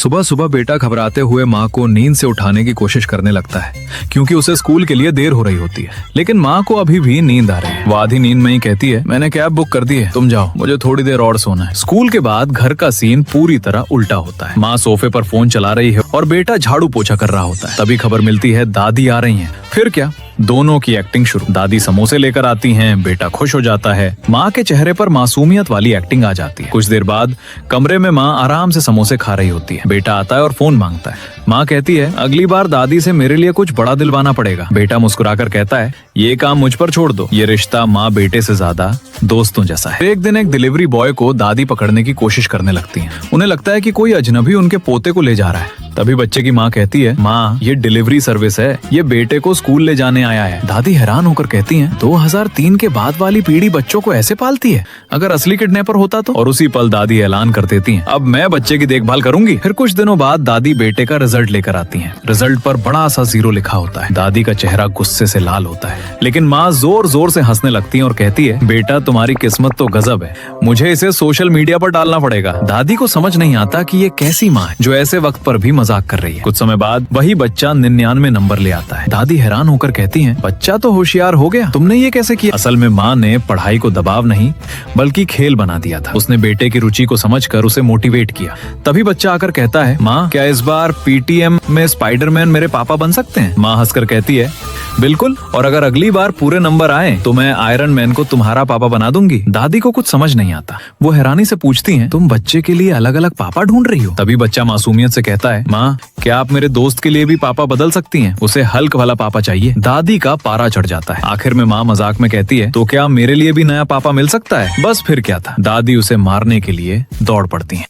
सुबह सुबह बेटा घबराते हुए माँ को नींद से उठाने की कोशिश करने लगता है क्योंकि उसे स्कूल के लिए देर हो रही होती है। लेकिन माँ को अभी भी नींद आ रही है। वो आधी नींद में ही कहती है, मैंने कैब बुक कर दी है, तुम जाओ, मुझे थोड़ी देर और सोना है। स्कूल के बाद घर का सीन पूरी तरह उल्टा होता है। माँ सोफे पर फोन चला रही है और बेटा झाड़ू पोछा कर रहा होता है। तभी खबर मिलती है दादी आ रही है। फिर क्या, दोनों की एक्टिंग शुरू। दादी समोसे लेकर आती हैं, बेटा खुश हो जाता है। माँ के चेहरे पर मासूमियत वाली एक्टिंग आ जाती है। कुछ देर बाद कमरे में माँ आराम से समोसे खा रही होती है। बेटा आता है और फोन मांगता है। माँ कहती है, अगली बार दादी से मेरे लिए कुछ बड़ा दिलवाना पड़ेगा। बेटा मुस्कुराकर कहता है, ये काम मुझ पर छोड़ दो। ये रिश्ता माँ बेटे से ज्यादा दोस्तों जैसा है। एक दिन एक डिलीवरी बॉय को दादी पकड़ने की कोशिश करने लगती है। उन्हें लगता है कि कोई अजनबी उनके पोते को ले जा रहा है। तभी बच्चे की माँ कहती है, माँ ये डिलीवरी सर्विस है, ये बेटे को स्कूल ले जाने आया है। दादी हैरान होकर कहती हैं, 2003 के बाद वाली पीढ़ी बच्चों को ऐसे पालती है? अगर असली किडनैपर होता तो? और उसी पल दादी ऐलान कर देती हैं, अब मैं बच्चे की देखभाल करूंगी। फिर कुछ दिनों बाद दादी बेटे का रिजल्ट लेकर आती हैं। रिजल्ट पर बड़ा सा 0 लिखा होता है। दादी का चेहरा गुस्से से लाल होता है, लेकिन माँ जोर जोर से हंसने लगती है और कहती है, बेटा तुम्हारी किस्मत तो गजब है, मुझे इसे सोशल मीडिया पर डालना पड़ेगा। दादी को समझ नहीं आता कि ये कैसी माँ है जो ऐसे वक्त पर भी मजाक कर रही है। कुछ समय बाद वही बच्चा 99 नंबर ले आता है। दादी हैरान होकर कहती हैं, बच्चा तो होशियार हो गया, तुमने ये कैसे किया? असल में माँ ने पढ़ाई को दबाव नहीं बल्कि खेल बना दिया था। उसने बेटे की रुचि को समझकर उसे मोटिवेट किया। तभी बच्चा आकर कहता है, माँ क्या इस बार पीटीएम में स्पाइडरमैन मेरे पापा बन सकते हैं? माँ हंसकर कहती है, बिल्कुल, और अगर अगली बार पूरे नंबर आए तो मैं आयरन मैन को तुम्हारा पापा बना दूंगी। दादी को कुछ समझ नहीं आता। वो हैरानी से पूछती हैं, तुम बच्चे के लिए अलग अलग पापा ढूंढ रही हो? तभी बच्चा मासूमियत से कहता है, माँ क्या आप मेरे दोस्त के लिए भी पापा बदल सकती हैं? उसे हल्क वाला पापा चाहिए। दादी का पारा चढ़ जाता है। आखिर में माँ मजाक में कहती है, तो क्या मेरे लिए भी नया पापा मिल सकता है? बस फिर क्या था, दादी उसे मारने के लिए दौड़ पड़ती है।